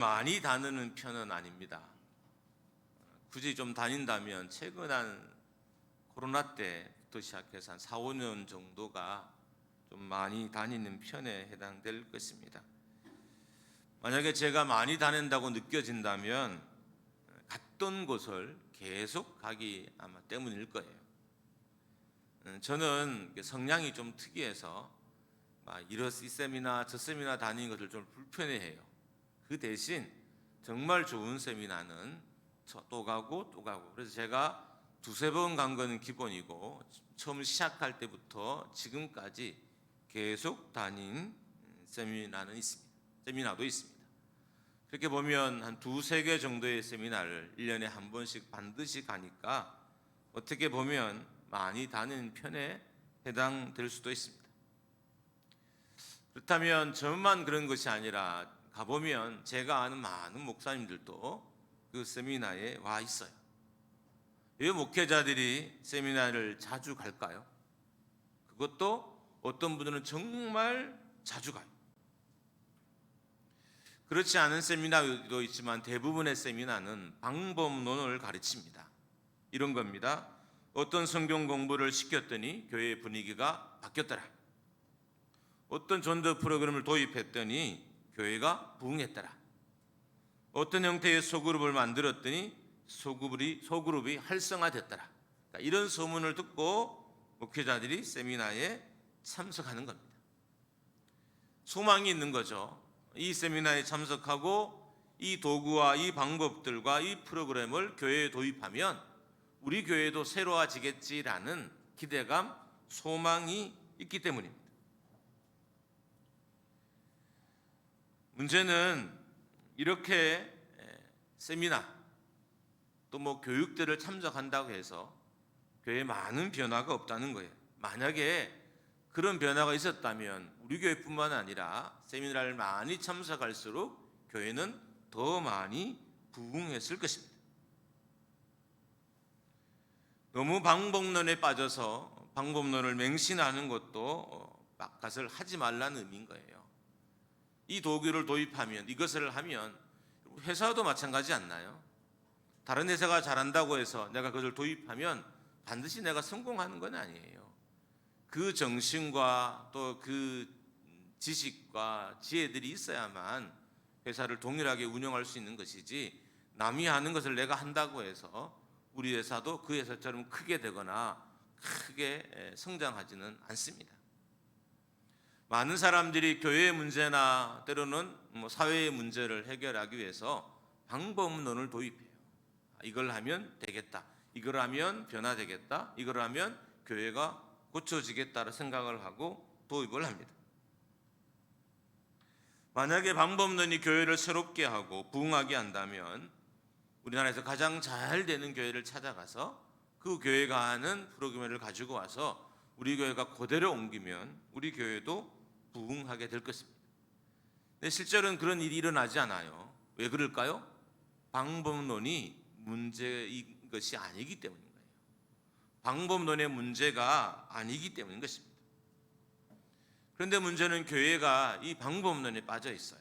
많이 다니는 편은 아닙니다. 굳이 좀 다닌다면 최근 한 코로나 때부터 시작해서 한 4, 5년 정도가 좀 많이 다니는 편에 해당될 것입니다. 만약에 제가 많이 다닌다고 느껴진다면 갔던 곳을 계속 가기 아마 때문일 거예요. 저는 성향이 좀 특이해서 이 세미나 저 세미나 다니는 것을 좀 불편해해요. 그 대신 정말 좋은 세미나는 또 가고 또 가고, 그래서 제가 두세 번 간 거는 기본이고 처음 시작할 때부터 지금까지 계속 다닌 세미나도 있습니다. 그렇게 보면 한 두세 개 정도의 세미나를 1년에 한 번씩 반드시 가니까 어떻게 보면 많이 다니는 편에 해당될 수도 있습니다. 그렇다면 저만 그런 것이 아니라 가보면 제가 아는 많은 목사님들도 그 세미나에 와 있어요. 왜 목회자들이 세미나를 자주 갈까요? 그것도 어떤 분들은 정말 자주 가요. 그렇지 않은 세미나도 있지만 대부분의 세미나는 방법론을 가르칩니다. 이런 겁니다. 어떤 성경 공부를 시켰더니 교회의 분위기가 바뀌었더라. 어떤 전도 프로그램을 도입했더니 교회가 부흥했더라. 어떤 형태의 소그룹을 만들었더니 소그룹이 활성화됐더라. 그러니까 이런 소문을 듣고 목회자들이 세미나에 참석하는 겁니다. 소망이 있는 거죠. 이 세미나에 참석하고 이 도구와 이 방법들과 이 프로그램을 교회에 도입하면 우리 교회도 새로워지겠지라는 기대감, 소망이 있기 때문입니다. 문제는 이렇게 세미나 또 교육들을 참석한다고 해서 교회에 많은 변화가 없다는 거예요. 만약에 그런 변화가 있었다면 우리 교회뿐만 아니라 세미나를 많이 참석할수록 교회는 더 많이 부흥했을 것입니다. 너무 방법론에 빠져서 방법론을 맹신하는 것도 것을 하지 말라는 의미인 거예요. 이 도구를 도입하면, 이것을 하면 회사도 마찬가지 않나요? 다른 회사가 잘한다고 해서 내가 그것을 도입하면 반드시 내가 성공하는 건 아니에요. 그 정신과 또 그 지식과 지혜들이 있어야만 회사를 동일하게 운영할 수 있는 것이지, 남이 하는 것을 내가 한다고 해서 우리 회사도 그 회사처럼 크게 되거나 크게 성장하지는 않습니다. 많은 사람들이 교회의 문제나 때로는 사회의 문제를 해결하기 위해서 방법론을 도입해요. 이걸 하면 되겠다, 이걸 하면 변화되겠다, 이걸 하면 교회가 고쳐지겠다는 생각을 하고 도입을 합니다. 만약에 방법론이 교회를 새롭게 하고 부흥하게 한다면 우리나라에서 가장 잘 되는 교회를 찾아가서 그 교회가 하는 프로그램을 가지고 와서 우리 교회가 그대로 옮기면 우리 교회도 부흥하게 될 것입니다. 근데 실제로는 그런 일이 일어나지 않아요. 왜 그럴까요? 방법론이 문제인 것이 아니기 때문인 거예요. 방법론의 문제가 아니기 때문인 것입니다. 그런데 문제는 교회가 이 방법론에 빠져 있어요.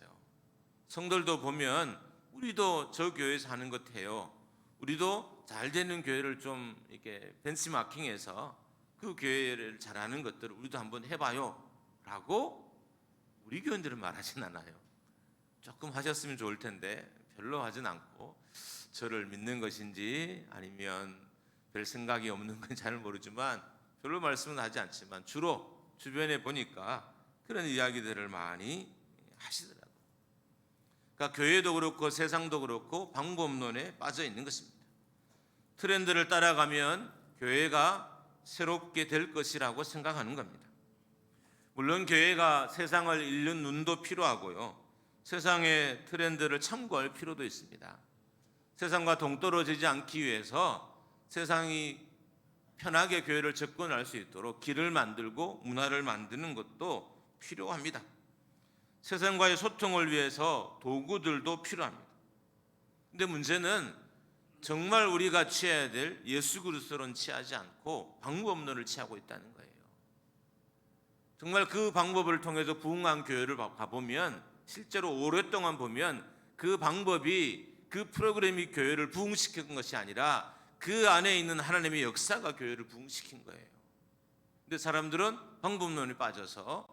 성도들도 보면 우리도 저 교회에서 하는 것 해요. 우리도 잘 되는 교회를 좀 이렇게 벤치마킹해서 그 교회를 잘하는 것들을 우리도 한번 해봐요 라고 우리 교인들은 말하진 않아요. 조금 하셨으면 좋을 텐데 별로 하진 않고, 저를 믿는 것인지 아니면 별 생각이 없는 건 잘 모르지만 별로 말씀은 하지 않지만 주로 주변에 보니까 그런 이야기들을 많이 하시더라고요. 그러니까 교회도 그렇고 세상도 그렇고 방법론에 빠져 있는 것입니다. 트렌드를 따라가면 교회가 새롭게 될 것이라고 생각하는 겁니다. 물론 교회가 세상을 읽는 눈도 필요하고요, 세상의 트렌드를 참고할 필요도 있습니다. 세상과 동떨어지지 않기 위해서 세상이 편하게 교회를 접근할 수 있도록 길을 만들고 문화를 만드는 것도 필요합니다. 세상과의 소통을 위해서 도구들도 필요합니다. 근데 문제는 정말 우리가 취해야 될 예수 그리스도는 취하지 않고 방법론을 취하고 있다는 거예요. 정말 그 방법을 통해서 부흥한 교회를 가보면 실제로 오랫동안 보면 그 방법이, 그 프로그램이 교회를 부흥시킨 것이 아니라 그 안에 있는 하나님의 역사가 교회를 부흥시킨 거예요. 근데 사람들은 방법론에 빠져서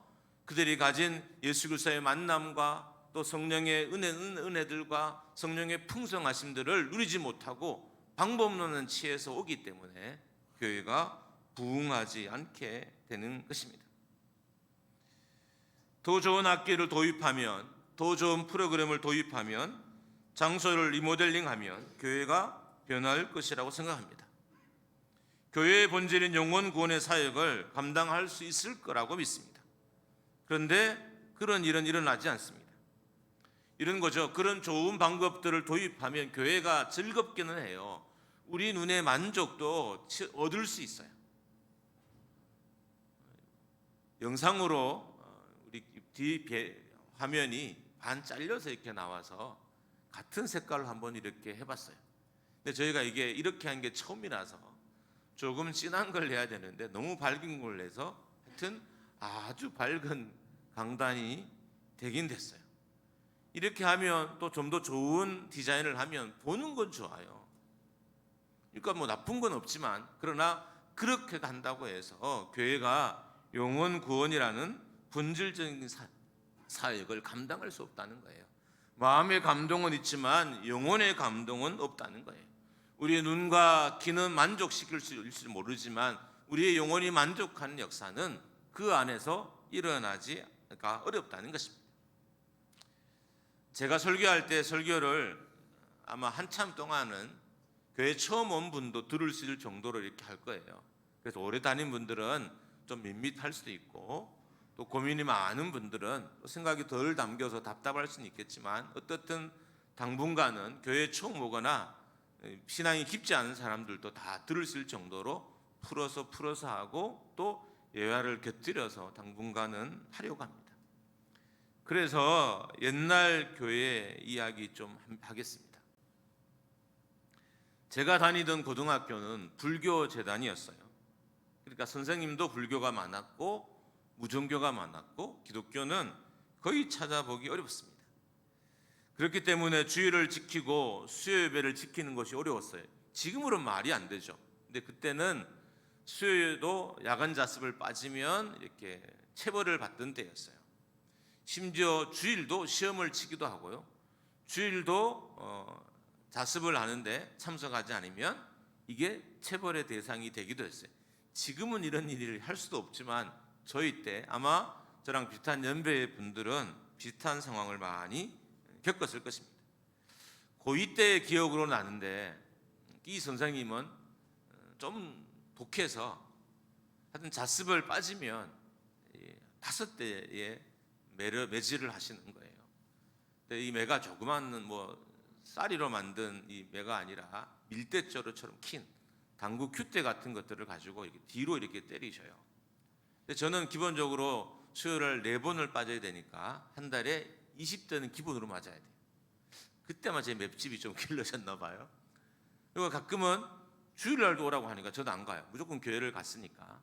그들이 가진 예수 그리스도의 만남과 또 성령의 은혜들과 성령의 풍성하심들을 누리지 못하고 방법론은 취해서 오기 때문에 교회가 부흥하지 않게 되는 것입니다. 더 좋은 악기를 도입하면, 더 좋은 프로그램을 도입하면, 장소를 리모델링하면 교회가 변할 것이라고 생각합니다. 교회의 본질인 영혼 구원의 사역을 감당할 수 있을 거라고 믿습니다. 그런데 그런 일은 일어나지 않습니다. 이런 거죠. 그런 좋은 방법들을 도입하면 교회가 즐겁기는 해요. 우리 눈의 만족도 얻을 수 있어요. 영상으로 우리 뒤 화면이 반 잘려서 이렇게 나와서 같은 색깔로 한번 이렇게 해봤어요. 근데 저희가 이게 이렇게 한 게 처음이라서 조금 진한 걸 내야 되는데 너무 밝은 걸 내서 하여튼 아주 밝은 강단이 되긴 됐어요. 이렇게 하면 또 좀 더 좋은 디자인을 하면 보는 건 좋아요. 그러니까 뭐 나쁜 건 없지만, 그러나 그렇게 간다고 해서 교회가 영혼 구원이라는 본질적인 사역을 감당할 수 없다는 거예요. 마음의 감동은 있지만 영혼의 감동은 없다는 거예요. 우리의 눈과 귀는 만족시킬 수 있을지 모르지만 우리의 영혼이 만족하는 역사는 그 안에서 일어나지가 어렵다는 것입니다. 제가 설교할 때 설교를 아마 한참 동안은 교회 처음 온 분도 들을 수 있을 정도로 이렇게 할 거예요. 그래서 오래 다닌 분들은 좀 밋밋할 수도 있고, 또 고민이 많은 분들은 생각이 덜 담겨서 답답할 수는 있겠지만, 어떻든 당분간은 교회 처음 오거나 신앙이 깊지 않은 사람들도 다 들을 수 있을 정도로 풀어서 하고 또 예화를 곁들여서 당분간은 하려고 합니다. 그래서 옛날 교회 이야기 좀 하겠습니다. 제가 다니던 고등학교는 불교 재단이었어요. 그러니까 선생님도 불교가 많았고 무종교가 많았고 기독교는 거의 찾아보기 어렵습니다. 그렇기 때문에 주일을 지키고 수요 예배를 지키는 것이 어려웠어요. 지금으로는 말이 안 되죠. 근데 그때는 수요일도 야간 자습을 빠지면 이렇게 체벌을 받던 때였어요. 심지어 주일도 시험을 치기도 하고요. 주일도 자습을 하는데 참석하지 않으면 이게 체벌의 대상이 되기도 했어요. 지금은 이런 일을 할 수도 없지만 저희 때 아마 저랑 비슷한 연배의 분들은 비슷한 상황을 많이 겪었을 것입니다. 고2 때의 기억으로 나는데 이 선생님은 좀 독해서 하여튼 자습을 빠지면 5대에 매질을 하시는 거예요. 근데 이 매가 조그만 뭐 쌀이로 만든 이 매가 아니라 밀대저로처럼 긴 당구 큐대 같은 것들을 가지고 이렇게 뒤로 이렇게 때리셔요. 근데 저는 기본적으로 수요일을 4번을 빠져야 되니까 한 달에 20대는 기본으로 맞아야 돼요. 그때만 제 맵집이 좀 길러졌나 봐요. 그리고 가끔은 주일날도 오라고 하니까 저도 안 가요. 무조건 교회를 갔으니까.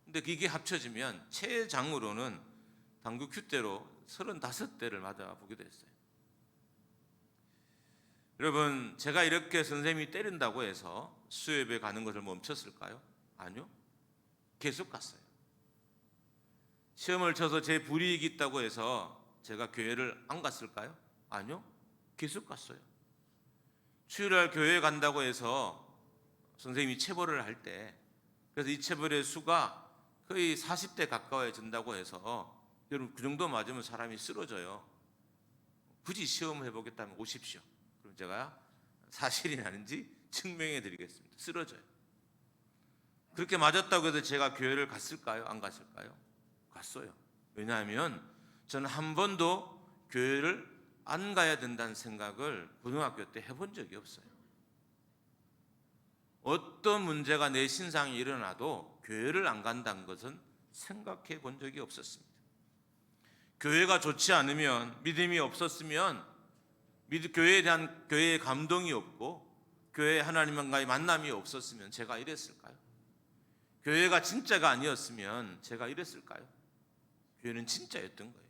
근데 이게 합쳐지면 최장으로는 당구 큐대로 35대를 맞아보기도 했어요. 여러분, 제가 이렇게 선생님이 때린다고 해서 수요예배 가는 것을 멈췄을까요? 아니요. 계속 갔어요. 시험을 쳐서 제 불이익이 있다고 해서 제가 교회를 안 갔을까요? 아니요. 계속 갔어요. 주일날 교회에 간다고 해서 선생님이 체벌을 할 때, 그래서 이 체벌의 수가 거의 40대 가까워진다고 해서, 여러분 그 정도 맞으면 사람이 쓰러져요. 굳이 시험을 해보겠다면 오십시오. 그럼 제가 사실이 아닌지 증명해 드리겠습니다. 쓰러져요. 그렇게 맞았다고 해서 제가 교회를 갔을까요? 안 갔을까요? 갔어요. 왜냐하면 저는 한 번도 교회를 안 가야 된다는 생각을 고등학교 때 해본 적이 없어요. 어떤 문제가 내 신상에 일어나도 교회를 안 간다는 것은 생각해 본 적이 없었습니다. 교회가 좋지 않으면, 믿음이 없었으면, 교회에 대한 교회의 감동이 없고 교회 하나님과의 만남이 없었으면 제가 이랬을까요? 교회가 진짜가 아니었으면 제가 이랬을까요? 교회는 진짜였던 거예요.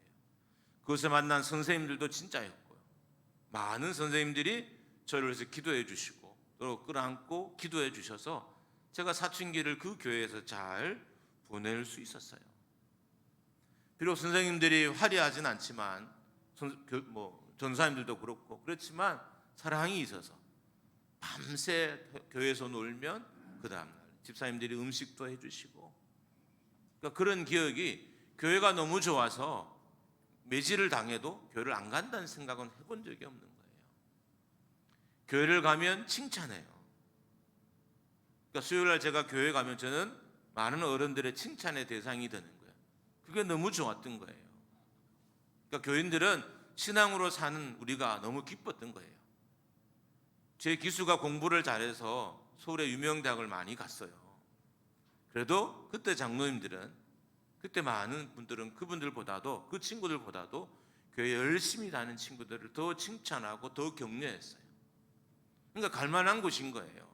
그것에 만난 선생님들도 진짜였고요. 많은 선생님들이 저를 위해서 기도해 주시고 또 끌어안고 기도해 주셔서 제가 사춘기를 그 교회에서 잘 보낼 수 있었어요. 비록 선생님들이 화려하진 않지만 전사님들도 그렇고 그렇지만 사랑이 있어서 밤새 교회에서 놀면 그 다음날 집사님들이 음식도 해주시고, 그러니까 그런 기억이, 교회가 너무 좋아서 매질을 당해도 교회를 안 간다는 생각은 해본 적이 없는 거예요. 교회를 가면 칭찬해요. 그러니까 수요일날 제가 교회 가면 저는 많은 어른들의 칭찬의 대상이 되는 거예요. 그게 너무 좋았던 거예요. 그러니까 교인들은 신앙으로 사는 우리가 너무 기뻤던 거예요. 제 기수가 공부를 잘해서 서울의 유명 대학을 많이 갔어요. 그래도 그때 장로님들은, 그때 많은 분들은 그분들보다도, 그 친구들보다도 교회 열심히 다니는 친구들을 더 칭찬하고 더 격려했어요. 그러니까 갈만한 곳인 거예요.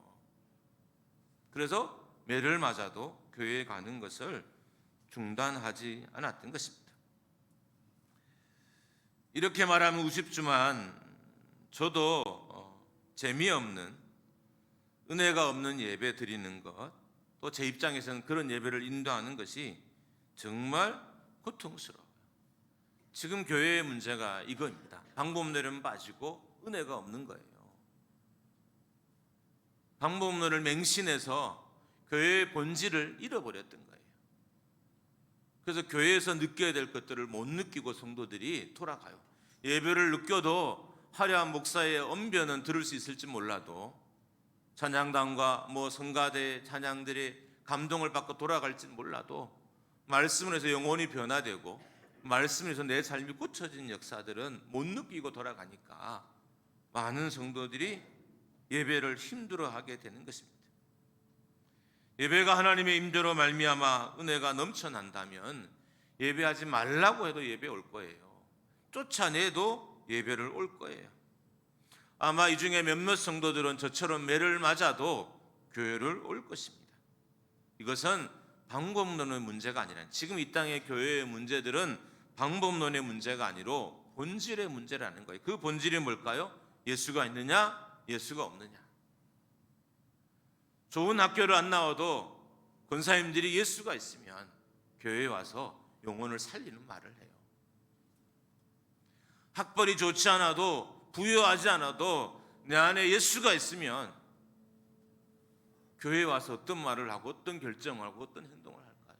그래서 매를 맞아도 교회에 가는 것을 중단하지 않았던 것입니다. 이렇게 말하면 우습지만 저도 재미없는, 은혜가 없는 예배 드리는 것, 또 제 입장에서는 그런 예배를 인도하는 것이 정말 고통스러워요. 지금 교회의 문제가 이겁니다. 방법론은 빠지고 은혜가 없는 거예요. 방법론을 맹신해서 교회의 본질을 잃어버렸던 거예요. 그래서 교회에서 느껴야 될 것들을 못 느끼고 성도들이 돌아가요. 예배를 느껴도 화려한 목사의 언변은 들을 수 있을지 몰라도 찬양단과 성가대 찬양들이 감동을 받고 돌아갈지 몰라도 말씀을 해서 영혼이 변화되고 말씀을 해서 내 삶이 고쳐진 역사들은 못 느끼고 돌아가니까 많은 성도들이 예배를 힘들어하게 되는 것입니다. 예배가 하나님의 임재로 말미암아 은혜가 넘쳐난다면 예배하지 말라고 해도 예배 올 거예요. 쫓아내도 예배를 올 거예요. 아마 이 중에 몇몇 성도들은 저처럼 매를 맞아도 교회를 올 것입니다. 이것은 방법론의 문제가 아니라, 지금 이 땅의 교회의 문제들은 방법론의 문제가 아니로 본질의 문제라는 거예요. 그 본질이 뭘까요? 예수가 있느냐, 예수가 없느냐. 좋은 학교를 안 나와도 권사님들이 예수가 있으면 교회에 와서 영혼을 살리는 말을 해요. 학벌이 좋지 않아도, 부유하지 않아도 내 안에 예수가 있으면 교회에 와서 어떤 말을 하고 어떤 결정을 하고 어떤 행동을 할까요?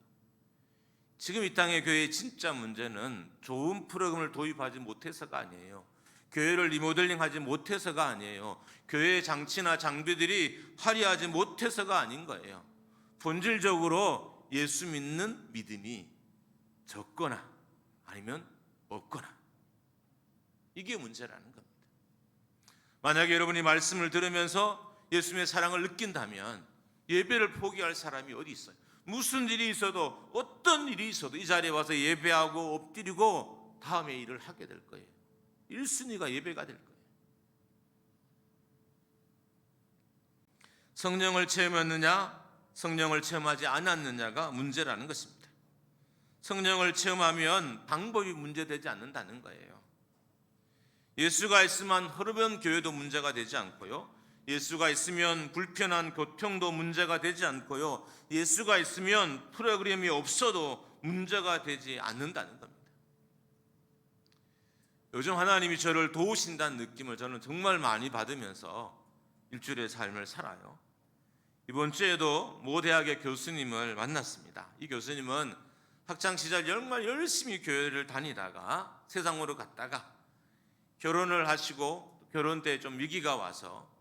지금 이 땅의 교회의 진짜 문제는 좋은 프로그램을 도입하지 못해서가 아니에요. 교회를 리모델링하지 못해서가 아니에요. 교회의 장치나 장비들이 화려하지 못해서가 아닌 거예요. 본질적으로 예수 믿는 믿음이 적거나 아니면 없거나, 이게 문제라는 겁니다. 만약에 여러분이 말씀을 들으면서 예수님의 사랑을 느낀다면 예배를 포기할 사람이 어디 있어요? 무슨 일이 있어도, 어떤 일이 있어도 이 자리에 와서 예배하고 엎드리고 다음에 일을 하게 될 거예요. 1순위가 예배가 될 거예요. 성령을 체험했느냐, 성령을 체험하지 않았느냐가 문제라는 것입니다. 성령을 체험하면 방법이 문제되지 않는다는 거예요. 예수가 있으면 흐르면 교회도 문제가 되지 않고요. 예수가 있으면 불편한 교통도 문제가 되지 않고요. 예수가 있으면 프로그램이 없어도 문제가 되지 않는다는 겁니다. 요즘 하나님이 저를 도우신다는 느낌을 저는 정말 많이 받으면서 일주일의 삶을 살아요. 이번 주에도 모 대학의 교수님을 만났습니다. 이 교수님은 학창시절 정말 열심히 교회를 다니다가 세상으로 갔다가 결혼을 하시고 결혼 때 좀 위기가 와서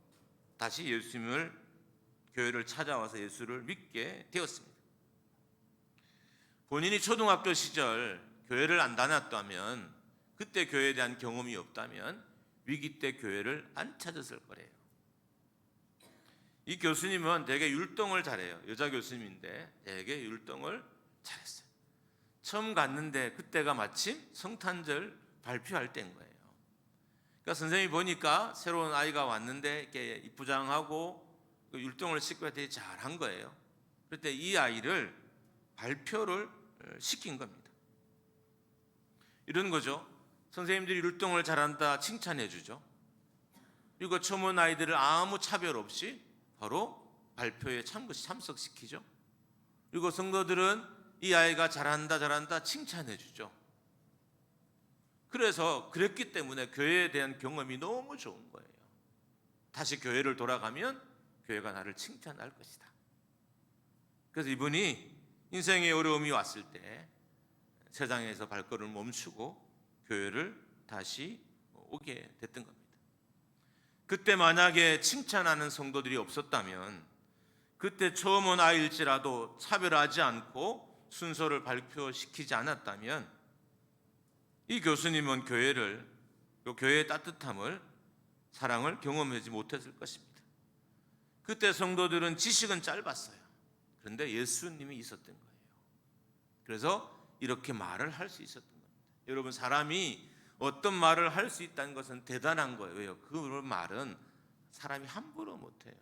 다시 예수님을, 교회를 찾아와서 예수를 믿게 되었습니다. 본인이 초등학교 시절 교회를 안 다녔다면, 그때 교회에 대한 경험이 없다면 위기 때 교회를 안 찾았을 거래요. 이 교수님은 되게 율동을 잘해요. 여자 교수님인데 되게 율동을 잘했어요. 처음 갔는데 그때가 마침 성탄절 발표할 때인 거예요. 그러니까 선생님이 보니까 새로운 아이가 왔는데 이렇게 입부장하고 율동을 시키고 되게 잘한 거예요. 그럴 때 이 아이를 발표를 시킨 겁니다. 이런 거죠. 선생님들이 율동을 잘한다 칭찬해 주죠. 그리고 처음 온 아이들을 아무 차별 없이 바로 발표에 참석시키죠. 그리고 성도들은 이 아이가 잘한다 칭찬해 주죠. 그래서 그랬기 때문에 교회에 대한 경험이 너무 좋은 거예요. 다시 교회를 돌아가면 교회가 나를 칭찬할 것이다. 그래서 이분이 인생의 어려움이 왔을 때 세상에서 발걸음을 멈추고 교회를 다시 오게 됐던 겁니다. 그때 만약에 칭찬하는 성도들이 없었다면, 그때 처음 온 아이일지라도 차별하지 않고 순서를 발표시키지 않았다면 이 교수님은 교회의 따뜻함을, 사랑을 경험하지 못했을 것입니다. 그때 성도들은 지식은 짧았어요. 그런데 예수님이 있었던 거예요. 그래서 이렇게 말을 할 수 있었던 겁니다. 여러분, 사람이 어떤 말을 할 수 있다는 것은 대단한 거예요. 왜요? 그 말은 사람이 함부로 못해요.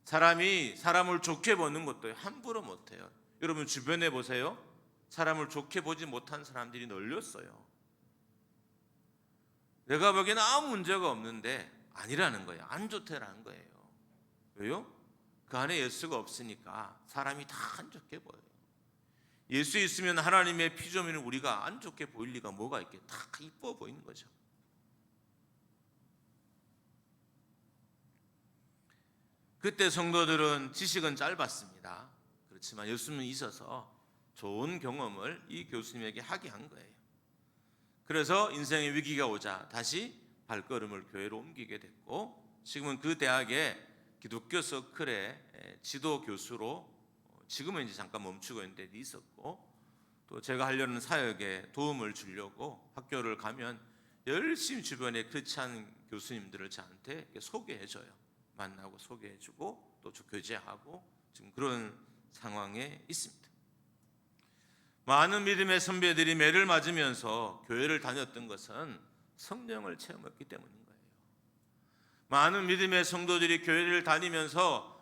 사람이 사람을 좋게 보는 것도 함부로 못해요. 여러분 주변에 보세요. 사람을 좋게 보지 못한 사람들이 널렸어요. 내가 보기에는 아무 문제가 없는데 아니라는 거예요. 안 좋다라는 거예요. 왜요? 그 안에 예수가 없으니까 사람이 다 안 좋게 보여요. 예수 있으면 하나님의 피조물인 우리가 안 좋게 보일 리가 뭐가 있겠어요? 다 이뻐 보이는 거죠. 그때 성도들은 지식은 짧았습니다. 그렇지만 예수님이 있어서 좋은 경험을 이 교수님에게 하게 한 거예요. 그래서 인생의 위기가 오자 다시 발걸음을 교회로 옮기게 됐고, 지금은 그 대학의 기독교 서클의 지도 교수로 지금은 이제 잠깐 멈추고 있는 데 있었고, 또 제가 하려는 사역에 도움을 주려고 학교를 가면 열심히 주변에 크리스찬 교수님들을 저한테 소개해줘요. 만나고 소개해주고 또 교제하고 지금 그런 상황에 있습니다. 많은 믿음의 선배들이 매를 맞으면서 교회를 다녔던 것은 성령을 체험했기 때문인 거예요. 많은 믿음의 성도들이 교회를 다니면서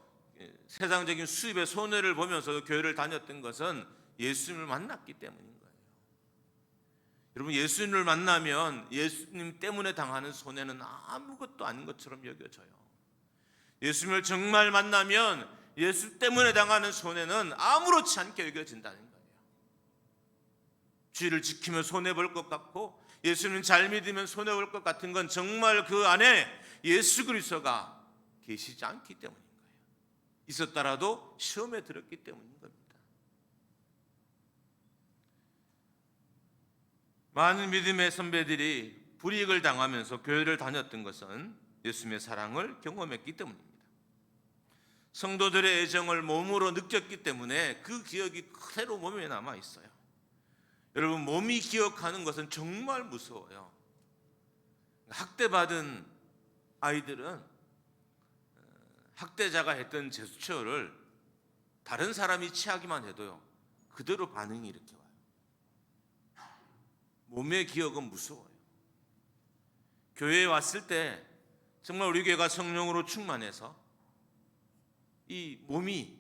세상적인 수입의 손해를 보면서 교회를 다녔던 것은 예수님을 만났기 때문인 거예요. 여러분, 예수님을 만나면 예수님 때문에 당하는 손해는 아무것도 아닌 것처럼 여겨져요. 예수님을 정말 만나면 예수 때문에 당하는 손해는 아무렇지 않게 여겨진다는 거예요. 주의를 지키면 손해볼 것 같고 예수님 잘 믿으면 손해볼 것 같은 건 정말 그 안에 예수 그리스도가 계시지 않기 때문인 거예요. 있었더라도 시험에 들었기 때문인 겁니다. 많은 믿음의 선배들이 불이익을 당하면서 교회를 다녔던 것은 예수님의 사랑을 경험했기 때문입니다. 성도들의 애정을 몸으로 느꼈기 때문에 그 기억이 그대로 몸에 남아 있어요. 여러분, 몸이 기억하는 것은 정말 무서워요. 학대받은 아이들은 학대자가 했던 제스처를 다른 사람이 취하기만 해도요, 그대로 반응이 이렇게 와요. 몸의 기억은 무서워요. 교회에 왔을 때 정말 우리 교회가 성령으로 충만해서 이 몸이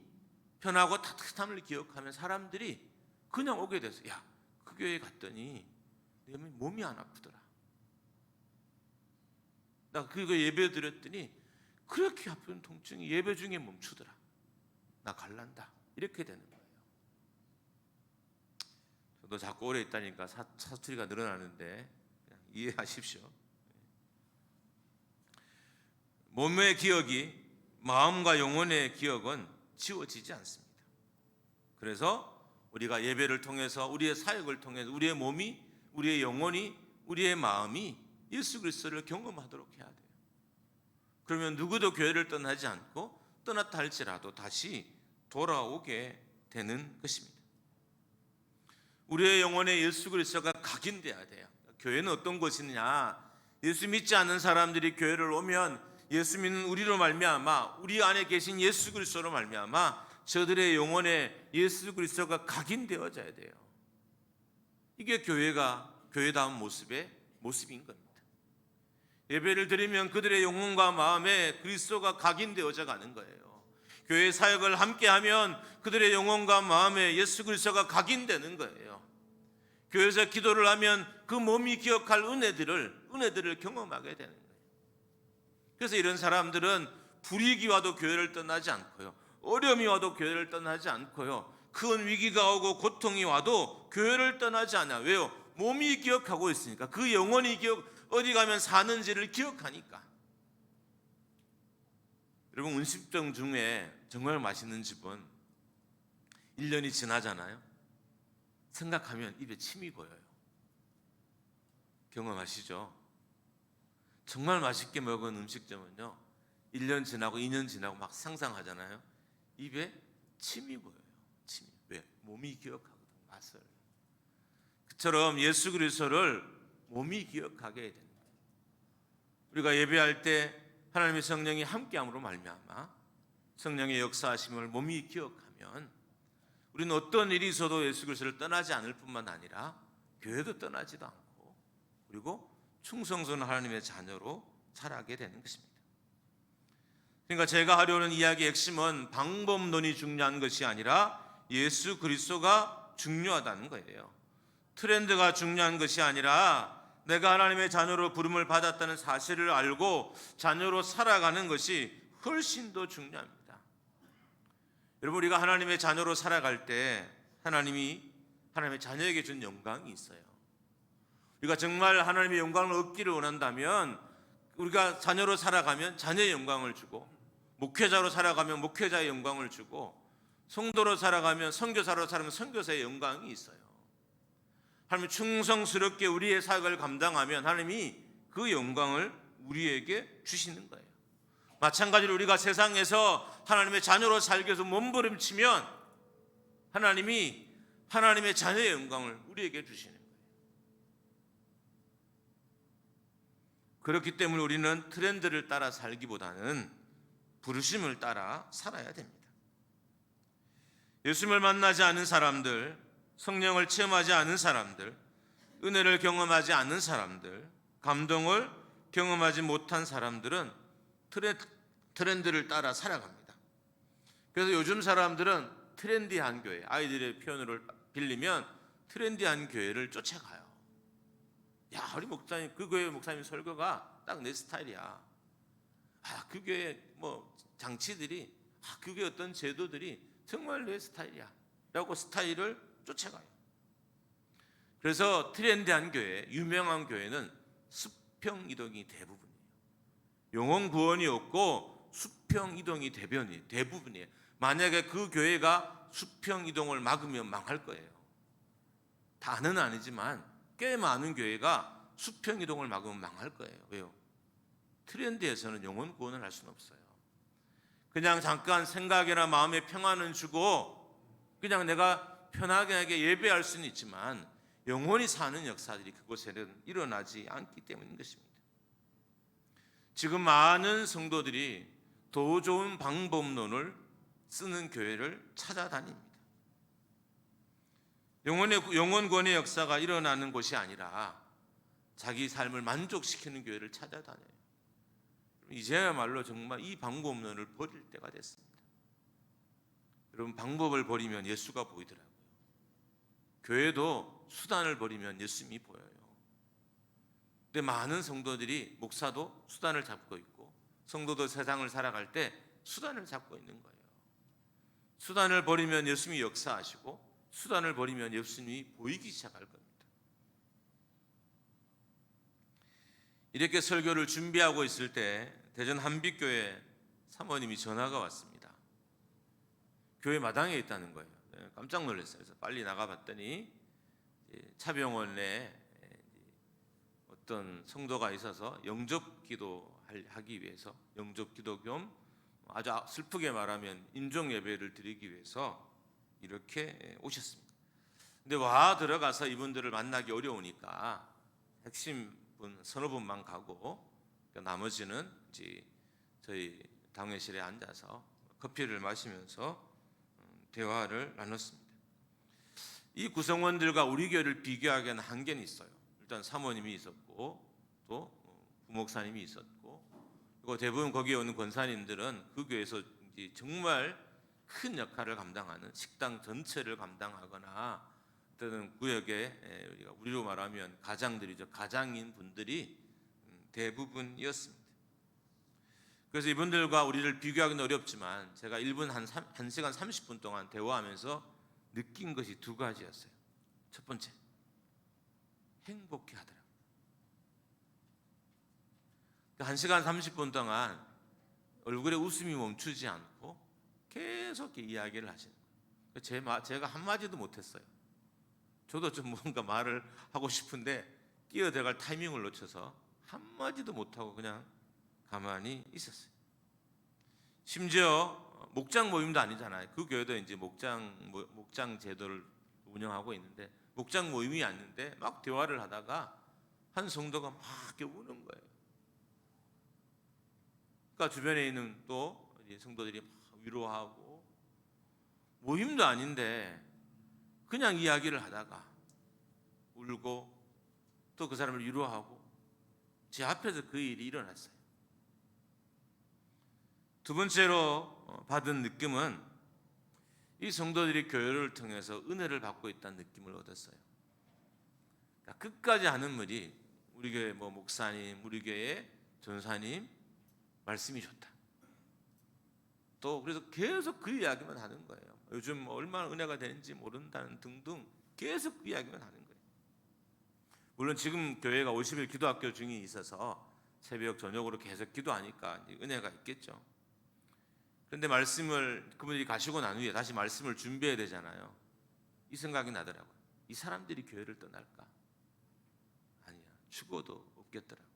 편하고 따뜻함을 기억하면 사람들이 그냥 오게 됐어요. 야, 그 교회에 갔더니 내 몸이 안 아프더라. 나 그거 예배 드렸더니 그렇게 아픈 통증이 예배 중에 멈추더라. 나 갈란다. 이렇게 되는 거예요. 저도 자꾸 오래 있다니까 사투리가 늘어나는데 그냥 이해하십시오. 몸의 기억이 마음과 영혼의 기억은 지워지지 않습니다. 그래서 우리가 예배를 통해서, 우리의 사역을 통해서 우리의 몸이, 우리의 영혼이, 우리의 마음이 예수 그리스도를 경험하도록 해야 돼요. 그러면 누구도 교회를 떠나지 않고 떠났다 할지라도 다시 돌아오게 되는 것입니다. 우리의 영혼에 예수 그리스도가 각인돼야 돼요. 교회는 어떤 곳이냐? 예수 믿지 않는 사람들이 교회를 오면 예수 믿는 우리로 말미암아, 우리 안에 계신 예수 그리스도로 말미암아 저들의 영혼에 예수 그리스도가 각인되어져야 돼요. 이게 교회다운 모습인 겁니다. 예배를 드리면 그들의 영혼과 마음에 그리스도가 각인되어져 가는 거예요. 교회 사역을 함께하면 그들의 영혼과 마음에 예수 그리스도가 각인되는 거예요. 교회에서 기도를 하면 그 몸이 기억할 은혜들을 경험하게 되는 거예요. 그래서 이런 사람들은 불이익이 와도 교회를 떠나지 않고요, 어려움이 와도 교회를 떠나지 않고요, 큰 위기가 오고 고통이 와도 교회를 떠나지 않아요. 왜요? 몸이 기억하고 있으니까. 그 영혼이 어디 가면 사는지를 기억하니까. 여러분, 음식점 중에 정말 맛있는 집은 1년이 지나잖아요. 생각하면 입에 침이 고여요. 경험하시죠? 정말 맛있게 먹은 음식점은요, 1년 지나고 2년 지나고 막 상상하잖아요. 입에 침이 고여요. 침이. 왜? 몸이 기억하거든, 맛을. 그처럼 예수 그리스도를 몸이 기억하게 됩니다. 우리가 예배할 때 하나님의 성령이 함께함으로 말미암아 성령의 역사하심을 몸이 기억하면 우리는 어떤 일이 있어도 예수 그리스도를 떠나지 않을 뿐만 아니라 교회도 떠나지도 않고, 그리고 충성스러운 하나님의 자녀로 자라게 되는 것입니다. 그러니까 제가 하려는 이야기의 핵심은 방법론이 중요한 것이 아니라 예수 그리스도가 중요하다는 거예요. 트렌드가 중요한 것이 아니라 내가 하나님의 자녀로 부름을 받았다는 사실을 알고 자녀로 살아가는 것이 훨씬 더 중요합니다. 여러분, 우리가 하나님의 자녀로 살아갈 때 하나님이 하나님의 자녀에게 준 영광이 있어요. 우리가 정말 하나님의 영광을 얻기를 원한다면 우리가 자녀로 살아가면 자녀의 영광을 주고, 목회자로 살아가면 목회자의 영광을 주고, 성도로 살아가면 선교사로 살아가면 선교사의 영광이 있어요. 하나님 충성스럽게 우리의 사역을 감당하면 하나님이 그 영광을 우리에게 주시는 거예요. 마찬가지로 우리가 세상에서 하나님의 자녀로 살기 위해서 몸부림치면 하나님이 하나님의 자녀의 영광을 우리에게 주시는 거예요. 그렇기 때문에 우리는 트렌드를 따라 살기보다는 부르심을 따라 살아야 됩니다. 예수님을 만나지 않은 사람들, 성령을 체험하지 않은 사람들, 은혜를 경험하지 않은 사람들, 감동을 경험하지 못한 사람들은 트렌드를 따라 살아갑니다. 그래서 요즘 사람들은 트렌디한 교회, 아이들의 표현을 빌리면 트렌디한 교회를 쫓아가요. 야, 우리 목사님, 그 교회 목사님 설교가 딱 내 스타일이야. 그 교회 장치들이, 그 교회 어떤 제도들이 정말 내 스타일이야 라고 스타일을 쫓아가요. 그래서 트렌디한 교회, 유명한 교회는 수평 이동이 대부분이에요. 영혼 구원이 없고 수평 이동이 대부분이에요. 만약에 그 교회가 수평 이동을 막으면 망할 거예요. 다는 아니지만 꽤 많은 교회가 수평 이동을 막으면 망할 거예요. 왜요? 트렌드에서는 영혼 구원을 할 수는 없어요. 그냥 잠깐 생각이나 마음의 평안은 주고 그냥 내가 편하게 예배할 수는 있지만 영혼이 사는 역사들이 그곳에는 일어나지 않기 때문인 것입니다. 지금 많은 성도들이 더 좋은 방법론을 쓰는 교회를 찾아다닙니다. 영혼 구원의 역사가 일어나는 곳이 아니라 자기 삶을 만족시키는 교회를 찾아다녀요. 이제야말로 정말 이 방법론을 버릴 때가 됐습니다. 여러분, 방법을 버리면 예수가 보이더라고요. 교회도 수단을 버리면 예수님이 보여요. 근데 많은 성도들이, 목사도 수단을 잡고 있고 성도도 세상을 살아갈 때 수단을 잡고 있는 거예요. 수단을 버리면 예수님이 역사하시고 수단을 버리면 예수님이 보이기 시작할 겁니다. 이렇게 설교를 준비하고 있을 때 대전 한빛교회 사모님이 전화가 왔습니다. 교회 마당에 있다는 거예요. 깜짝 놀랐어요. 그래서 빨리 나가봤더니 차병원에 어떤 성도가 있어서 영접기도 하기 위해서, 영접기도 겸 아주 슬프게 말하면 인종 예배를 드리기 위해서 이렇게 오셨습니다. 근데 들어가서 이분들을 만나기 어려우니까 핵심 분 서너 분만 가고 나머지는 이제 저희 당회실에 앉아서 커피를 마시면서 대화를 나눴습니다. 이 구성원들과 우리 교회를 비교하기에는 한계는 있어요. 일단 사모님이 있었고 또 부목사님이 있었고, 그리고 대부분 거기에 오는 권사님들은 그 교회에서 이제 정말 큰 역할을 감당하는, 식당 전체를 감당하거나 또는 구역에 우리로 말하면 가장들이죠. 가장인 분들이 대부분이었습니다. 그래서 이분들과 우리를 비교하기는 어렵지만 제가 1분 1시간 30분 동안 대화하면서 느낀 것이 두 가지였어요. 첫 번째, 행복해 하더라고요. 1시간 30분 동안 얼굴에 웃음이 멈추지 않고 계속 이야기를 하시는 거예요. 제가 한마디도 못했어요. 저도 좀 뭔가 말을 하고 싶은데 끼어들어갈 타이밍을 놓쳐서 한마디도 못하고 그냥 가만히 있었어요. 심지어 목장 모임도 아니잖아요. 그 교회도 이제 목장 제도를 운영하고 있는데 목장 모임이 아닌데 막 대화를 하다가 한 성도가 막 이렇게 우는 거예요. 그러니까 주변에 있는 또 성도들이 막 위로하고, 모임도 아닌데 그냥 이야기를 하다가 울고 또 그 사람을 위로하고, 제 앞에서 그 일이 일어났어요. 두 번째로 받은 느낌은 이 성도들이 교회를 통해서 은혜를 받고 있다는 느낌을 얻었어요. 그러니까 끝까지 하는 말이 우리 교회 목사님, 우리 교회 전사님 말씀이 좋다. 또 그래서 계속 그 이야기만 하는 거예요. 요즘 얼마나 은혜가 되는지 모른다는 등등 계속 그 이야기만 하는 거예요. 물론 지금 교회가 50일 기도학교 중이 있어서 새벽 저녁으로 계속 기도하니까 은혜가 있겠죠. 그런데 말씀을 그분들이 가시고 난 후에 다시 말씀을 준비해야 되잖아요. 이 생각이 나더라고요. 이 사람들이 교회를 떠날까? 아니야, 죽어도 없겠더라고요.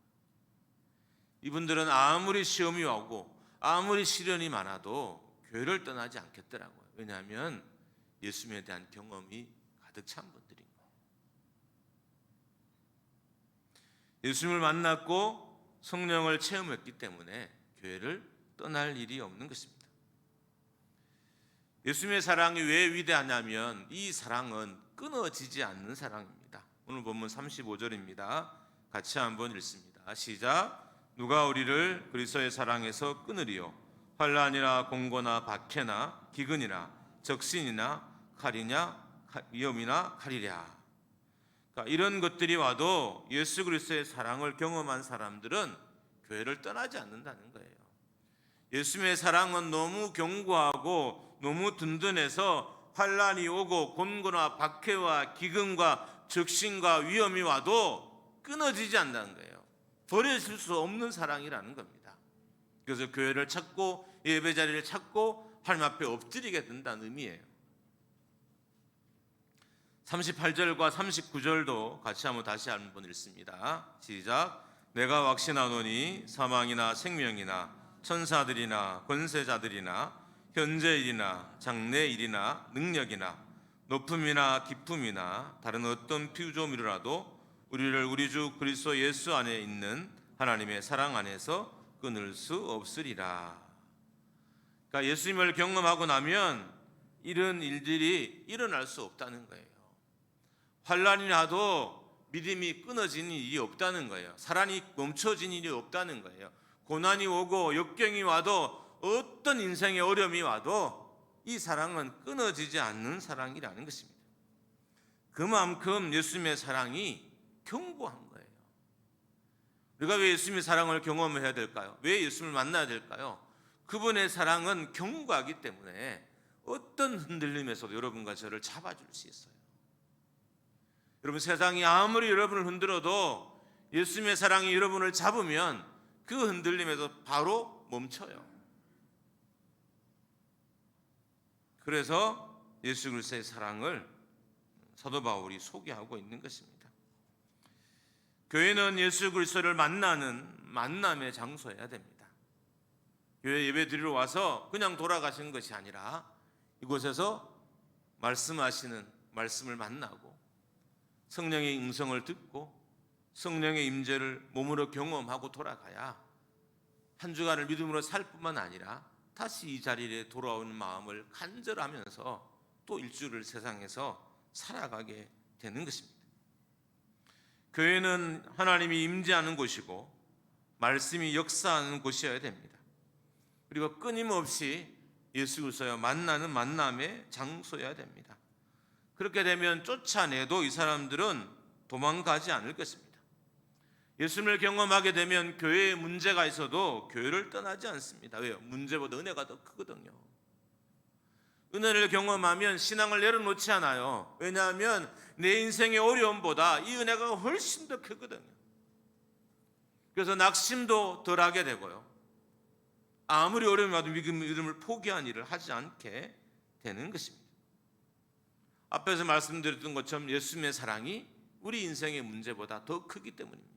이분들은 아무리 시험이 오고 아무리 시련이 많아도 교회를 떠나지 않겠더라고요. 왜냐하면 예수님에 대한 경험이 가득 찬 분들인 거예요. 예수님을 만났고 성령을 체험했기 때문에 교회를 떠날 일이 없는 것입니다. 예수님의 사랑이 왜 위대하냐면 이 사랑은 끊어지지 않는 사랑입니다. 오늘 본문 35절입니다. 같이 한번 읽습니다. 시작. 누가 우리를 그리스도의 사랑에서 끊으리요? 환난이나 공고나 박해나 기근이나 적신이나 칼이냐 위험이나 칼이랴. 그러니까 이런 것들이 와도 예수 그리스도의 사랑을 경험한 사람들은 교회를 떠나지 않는다는 거예요. 예수님의 사랑은 너무 견고하고 너무 든든해서 환난이 오고 곤고나 박해와 기근과 적신과 위험이 와도 끊어지지 않는다는 거예요. 버려질 수 없는 사랑이라는 겁니다. 그래서 교회를 찾고 예배 자리를 찾고 하나님 앞에 엎드리게 된다는 의미예요. 38절과 39절도 같이 다시 한번 읽습니다. 시작. 내가 확신하노니 사망이나 생명이나 천사들이나 권세자들이나 현재일이나 장래일이나 능력이나 높음이나 깊음이나 다른 어떤 피조물이라도 우리를 우리 주 그리스도 예수 안에 있는 하나님의 사랑 안에서 끊을 수 없으리라. 그러니까 예수님을 경험하고 나면 이런 일들이 일어날 수 없다는 거예요. 환난이 나도 믿음이 끊어지는 일이 없다는 거예요. 사랑이 멈춰진 일이 없다는 거예요. 고난이 오고 역경이 와도 어떤 인생의 어려움이 와도 이 사랑은 끊어지지 않는 사랑이라는 것입니다. 그만큼 예수님의 사랑이 견고한 거예요. 우리가 왜 예수님의 사랑을 경험해야 될까요? 왜 예수님을 만나야 될까요? 그분의 사랑은 견고하기 때문에 어떤 흔들림에서도 여러분과 저를 잡아줄 수 있어요. 여러분, 세상이 아무리 여러분을 흔들어도 예수님의 사랑이 여러분을 잡으면 그 흔들림에서 바로 멈춰요. 그래서 예수 그리스도의 사랑을 사도 바울이 소개하고 있는 것입니다. 교회는 예수 그리스도를 만나는 만남의 장소여야 됩니다. 교회 예배 드리러 와서 그냥 돌아가시는 것이 아니라 이곳에서 말씀하시는 말씀을 만나고 성령의 음성을 듣고 성령의 임재를 몸으로 경험하고 돌아가야 한 주간을 믿음으로 살 뿐만 아니라 다시 이 자리에 돌아오는 마음을 간절하면서 또 일주를 세상에서 살아가게 되는 것입니다. 교회는 하나님이 임재하는 곳이고 말씀이 역사하는 곳이어야 됩니다. 그리고 끊임없이 예수 그리스도와 만나는 만남의 장소여야 됩니다. 그렇게 되면 쫓아내도 이 사람들은 도망가지 않을 것입니다. 예수님을 경험하게 되면 교회에 문제가 있어도 교회를 떠나지 않습니다. 왜요? 문제보다 은혜가 더 크거든요. 은혜를 경험하면 신앙을 내려놓지 않아요. 왜냐하면 내 인생의 어려움보다 이 은혜가 훨씬 더 크거든요. 그래서 낙심도 덜하게 되고요. 아무리 어려움이 와도 믿음을 포기한 일을 하지 않게 되는 것입니다. 앞에서 말씀드렸던 것처럼 예수님의 사랑이 우리 인생의 문제보다 더 크기 때문입니다.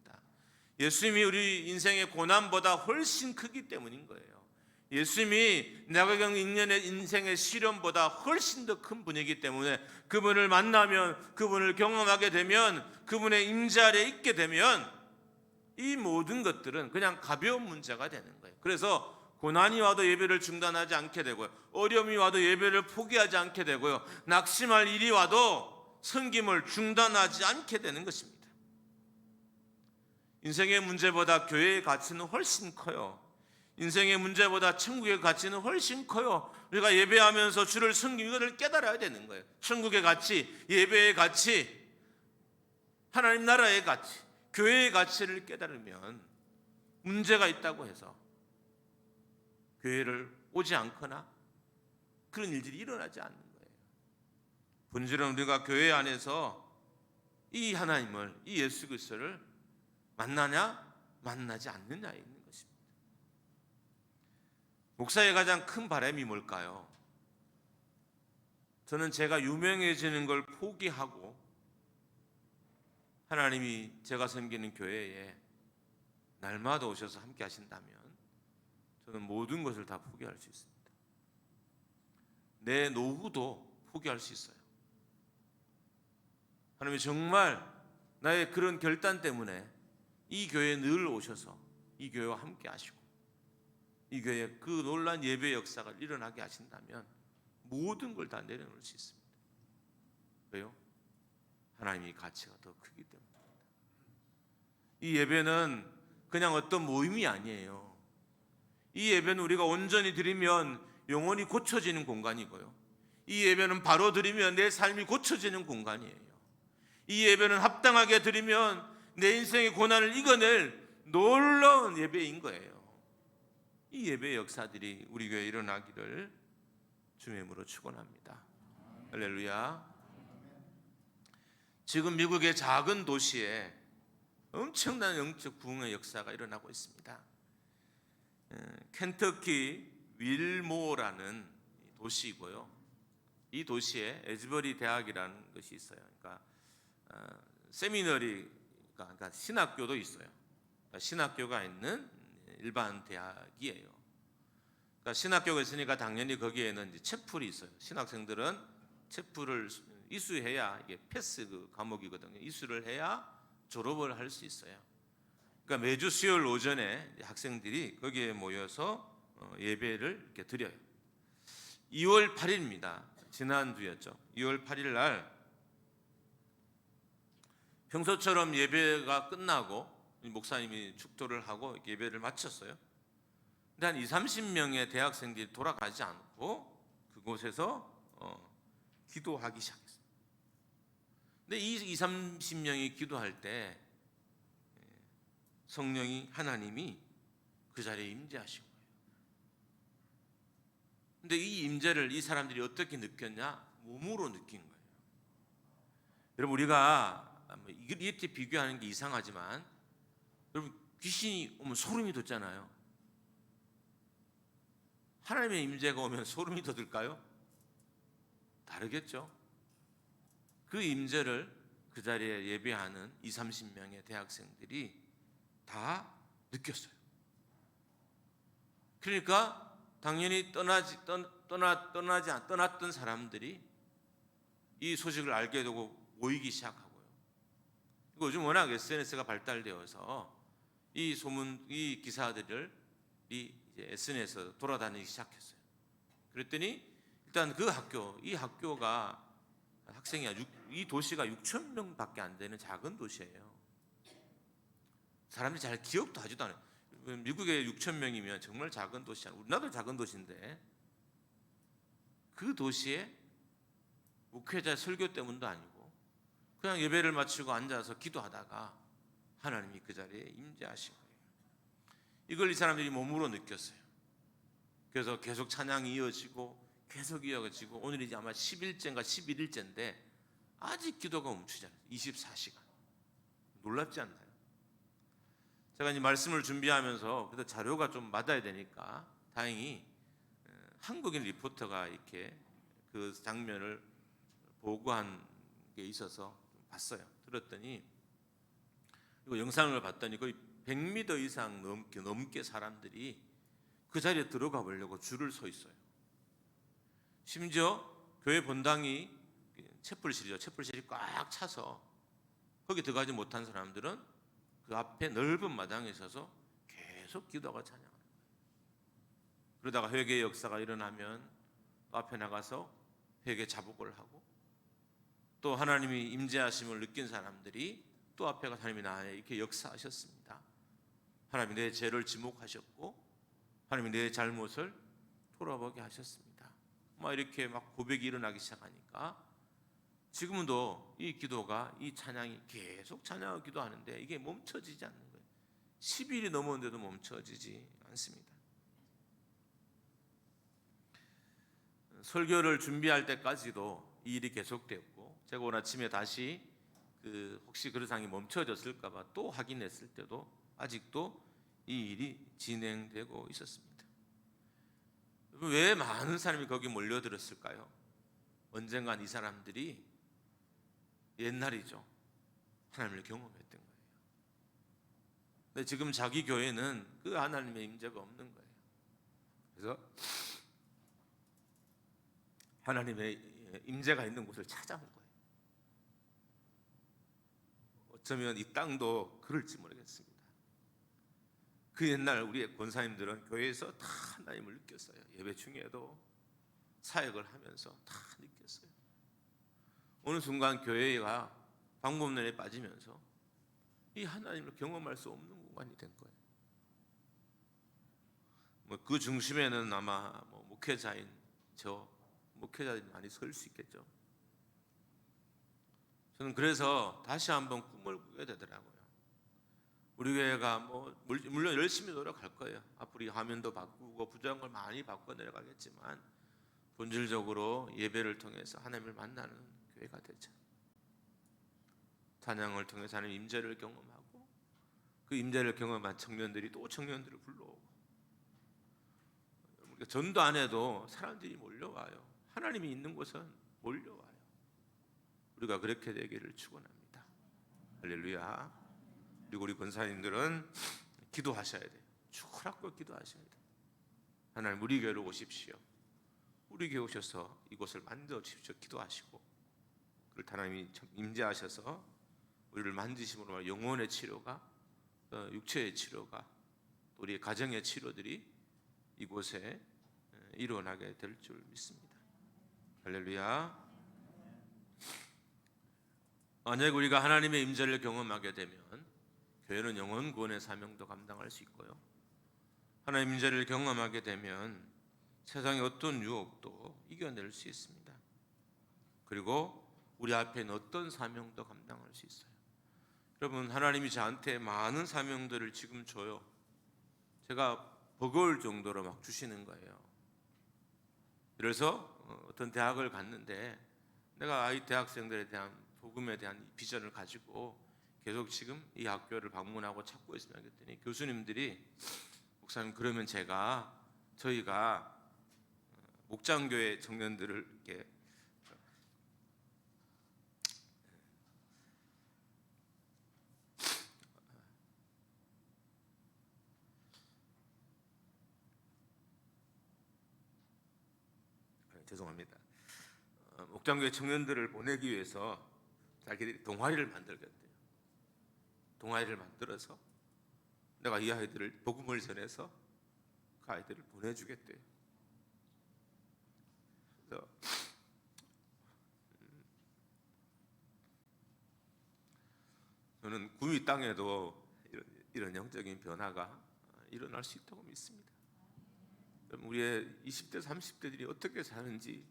예수님이 우리 인생의 고난보다 훨씬 크기 때문인 거예요. 예수님이 내가 겪는 인생의 시련보다 훨씬 더 큰 분이기 때문에 그분을 만나면, 그분을 경험하게 되면, 그분의 임재 아래에 있게 되면 이 모든 것들은 그냥 가벼운 문제가 되는 거예요. 그래서 고난이 와도 예배를 중단하지 않게 되고요, 어려움이 와도 예배를 포기하지 않게 되고요, 낙심할 일이 와도 섬김을 중단하지 않게 되는 것입니다. 인생의 문제보다 교회의 가치는 훨씬 커요. 인생의 문제보다 천국의 가치는 훨씬 커요. 우리가 예배하면서 주를 섬기는 것을 깨달아야 되는 거예요. 천국의 가치, 예배의 가치, 하나님 나라의 가치, 교회의 가치를 깨달으면 문제가 있다고 해서 교회를 오지 않거나 그런 일들이 일어나지 않는 거예요. 본질은 우리가 교회 안에서 이 하나님을, 이 예수 그리스도를 만나냐 만나지 않느냐에 있는 것입니다. 목사의 가장 큰 바람이 뭘까요? 저는 제가 유명해지는 걸 포기하고 하나님이 제가 섬기는 교회에 날마다 오셔서 함께 하신다면 저는 모든 것을 다 포기할 수 있습니다. 내 노후도 포기할 수 있어요. 하나님이 정말 나의 그런 결단 때문에 이 교회에 늘 오셔서 이 교회와 함께 하시고 이 교회에 그 놀라운 예배 역사가 일어나게 하신다면 모든 걸 다 내려놓을 수 있습니다. 왜요? 하나님의 가치가 더 크기 때문입니다. 이 예배는 그냥 어떤 모임이 아니에요. 이 예배는 우리가 온전히 드리면 영혼이 고쳐지는 공간이고요, 이 예배는 바로 드리면 내 삶이 고쳐지는 공간이에요. 이 예배는 합당하게 드리면 내 인생의 고난을 이겨낼 놀라운 예배인 거예요. 이 예배의 역사들이 우리 교회에 일어나기를 주의 이름으로 축원합니다. 할렐루야. 지금 미국의 작은 도시에 엄청난 영적 부흥의 역사가 일어나고 있습니다. 켄터키 윌모어라는 도시이고요, 이 도시에 에즈버리 대학이라는 것이 있어요. 그러니까 세미너리, 그러니까 신학교도 있어요. 그러니까 신학교가 있는 일반 대학이에요. 그러니까 신학교가 있으니까 당연히 거기에는 이제 채플이 있어요. 신학생들은 채플을 이수해야, 이게 패스 그 과목이거든요. 이수를 해야 졸업을 할 수 있어요. 그러니까 매주 수요일 오전에 학생들이 거기에 모여서 예배를 이렇게 드려요. 2월 8일입니다. 지난주였죠. 2월 8일 날 평소처럼 예배가 끝나고 목사님이 축도를 하고 예배를 마쳤어요. 근데 한 20-30명의 대학생들이 돌아가지 않고 그곳에서 기도하기 시작했어요. 근데 이 20-30명이 기도할 때 성령이, 하나님이 그 자리에 임재하신 거예요. 근데 이 임재를 이 사람들이 어떻게 느꼈냐? 몸으로 느낀 거예요. 여러분, 우리가 이렇게 비교하는 게 이상하지만 여러분, 귀신이 오면 소름이 돋잖아요. 하나님의 임재가 오면 소름이 돋을까요? 다르겠죠. 그 임재를 그 자리에 예배하는 20-30명의 대학생들이 다 느꼈어요. 그러니까 당연히 떠났던 사람들이 이 소식을 알게 되고 모이기 시작하고요. 요즘 워낙 SNS가 발달되어서 이 소문, 이 기사들을 이제 SNS에서 돌아다니기 시작했어요. 그랬더니 일단 그 학교, 이 학교가 이 도시가 6,000명밖에 안 되는 작은 도시예요. 사람들이 잘 기억도 하지도 않아요. 미국에 6,000명이면 정말 작은 도시야. 우리나라도 작은 도시인데 그 도시에 목회자 설교 때문도 아니고 그냥 예배를 마치고 앉아서 기도하다가 하나님이 그 자리에 임재하신 거예요. 이걸 이 사람들이 몸으로 느꼈어요. 그래서 계속 찬양이 이어지고 계속 이어지고 오늘이 이제 아마 10일째인가 11일째인데 아직 기도가 멈추지 않아요. 24시간. 놀랍지 않나요? 제가 이제 말씀을 준비하면서 그래도 자료가 좀 맞아야 되니까 다행히 한국인 리포터가 이렇게 그 장면을 보고한 게 있어서 봤어요. 들었더니 이거 영상을 봤더니 거의 100m 이상 넘게 사람들이 그 자리에 들어가 보려고 줄을 서 있어요. 심지어 교회 본당이 채플실이죠. 채플실이 꽉 차서 거기 들어가지 못한 사람들은 그 앞에 넓은 마당에 서서 계속 기도하고 찬양하는 거예요. 그러다가 회개의 역사가 일어나면 또 앞에 나가서 회개 자복을 하고 또 하나님이 임재하심을 느낀 사람들이 또 앞에 가서 하나님이 나에 이렇게 역사하셨습니다. 하나님이 내 죄를 지목하셨고 하나님이 내 잘못을 돌아보게 하셨습니다. 막 이렇게 막 고백이 일어나기 시작하니까 지금도 이 기도가 이 찬양이 계속 찬양하고 기도하는데 이게 멈춰지지 않는 거예요. 10일이 넘었는데도 멈춰지지 않습니다. 설교를 준비할 때까지도 이 일이 계속되었고 제가 오늘 아침에 다시 혹시 그런 상황이 멈춰졌을까 봐 또 확인했을 때도 아직도 이 일이 진행되고 있었습니다. 왜 많은 사람이 거기 몰려들었을까요? 언젠간 이 사람들이 옛날이죠. 하나님을 경험했던 거예요. 근데 지금 자기 교회는 그 하나님의 임재가 없는 거예요. 그래서 하나님의 임재가 있는 곳을 찾아온 거예요. 어쩌면 이 땅도 그럴지 모르겠습니다. 그 옛날 우리의 권사님들은 교회에서 다 하나님을 느꼈어요. 예배 중에도 사역을 하면서 다 느꼈어요. 어느 순간 교회가 방법론에 빠지면서 이 하나님을 경험할 수 없는 공간이 된 거예요. 그 중심에는 아마 목회자인 목회자들이 많이 설 수 있겠죠. 저는 그래서 다시 한번 꿈을 꾸게 되더라고요. 우리 교회가 물론 열심히 노력할 거예요. 앞으로 이 화면도 바꾸고 부족한 걸 많이 바꿔 내려가겠지만 본질적으로 예배를 통해서 하나님을 만나는 교회가 되죠. 찬양을 통해서 하나님 임재를 경험하고 그 임재를 경험한 청년들이 또 청년들을 불러오고 전도 안 해도 사람들이 몰려와요. 하나님이 있는 곳은 몰려와요. 우리가 그렇게 되기를 축원합니다. 할렐루야. 그리고 우리 권사님들은 기도하셔야 돼요. 주라고 기도하셔야 돼요. 하나님 우리 교회로 오십시오. 우리 교회 오셔서 이곳을 만져 주십시오. 기도하시고 그걸 하나님이 임재하셔서 우리를 만지심으로 영혼의 치료가 육체의 치료가 우리의 가정의 치료들이 이곳에 일어나게 될 줄 믿습니다. 할렐루야. 만약 우리가 하나님의 임재를 경험하게 되면 교회는 영혼 구원의 사명도 감당할 수 있고요. 하나님의 임재를 경험하게 되면 세상의 어떤 유혹도 이겨낼 수 있습니다. 그리고 우리 앞에 있는 어떤 사명도 감당할 수 있어요. 여러분, 하나님이 저한테 많은 사명들을 지금 줘요. 제가 버거울 정도로 막 주시는 거예요. 그래서 어떤 대학을 갔는데 내가 아이 대학생들에 대한 복음에 대한 비전을 가지고 계속 지금 이 학교를 방문하고 찾고 있습니다. 그랬더니 교수님들이 목사님 그러면 저희가 목장교회 청년들을 이렇게 죄송합니다. 목장교회 청년들을 보내기 위해서 자기들이 동아리를 만들겠대요. 동아리를 만들어서 내가 이 아이들을 복음을 전해서 그 아이들을 보내주겠대요. 그래서 저는 구미 땅에도 이런 영적인 변화가 일어날 수 있다고 믿습니다. 우리의 20대, 30대들이 어떻게 사는지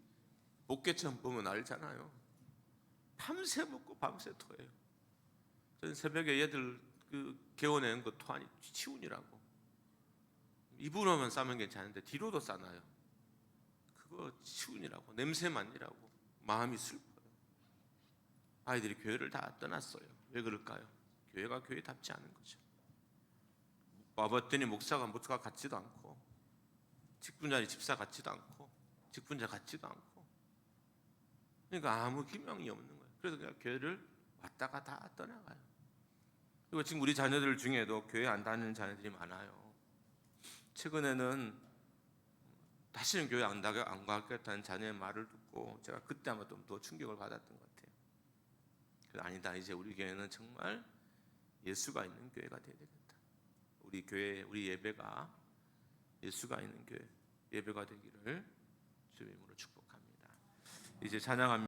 목회처럼 보면 알잖아요. 밤새 먹고 밤새 토해요. 저는 새벽에 얘들 그 개워낸 그 토안이 치운이라고. 입으로만 싸면 괜찮은데 뒤로도 싸나요. 그거 치운이라고, 냄새만이라고. 마음이 슬퍼요. 아이들이 교회를 다 떠났어요. 왜 그럴까요? 교회가 교회답지 않은 거죠. 와봤더니 목사가 같지도 않고, 직분자니 집사 같지도 않고, 직분자 같지도 않고, 그러니까 아무 기명이 없는 거예요. 그래서 그냥 교회를 왔다가 다 떠나가요. 그리고 지금 우리 자녀들 중에도 교회 안 다니는 자녀들이 많아요. 최근에는 다시는 교회 안 가겠다는 자녀의 말을 듣고 제가 그때 아마 좀 더 충격을 받았던 것 같아요. 그래서 아니다, 이제 우리 교회는 정말 예수가 있는 교회가 되어야 되겠다. 우리 교회, 우리 예배가 예수가 있는 교회, 예배가 되기를 주의 이름으로 축복합니다. 이제 찬양합니다.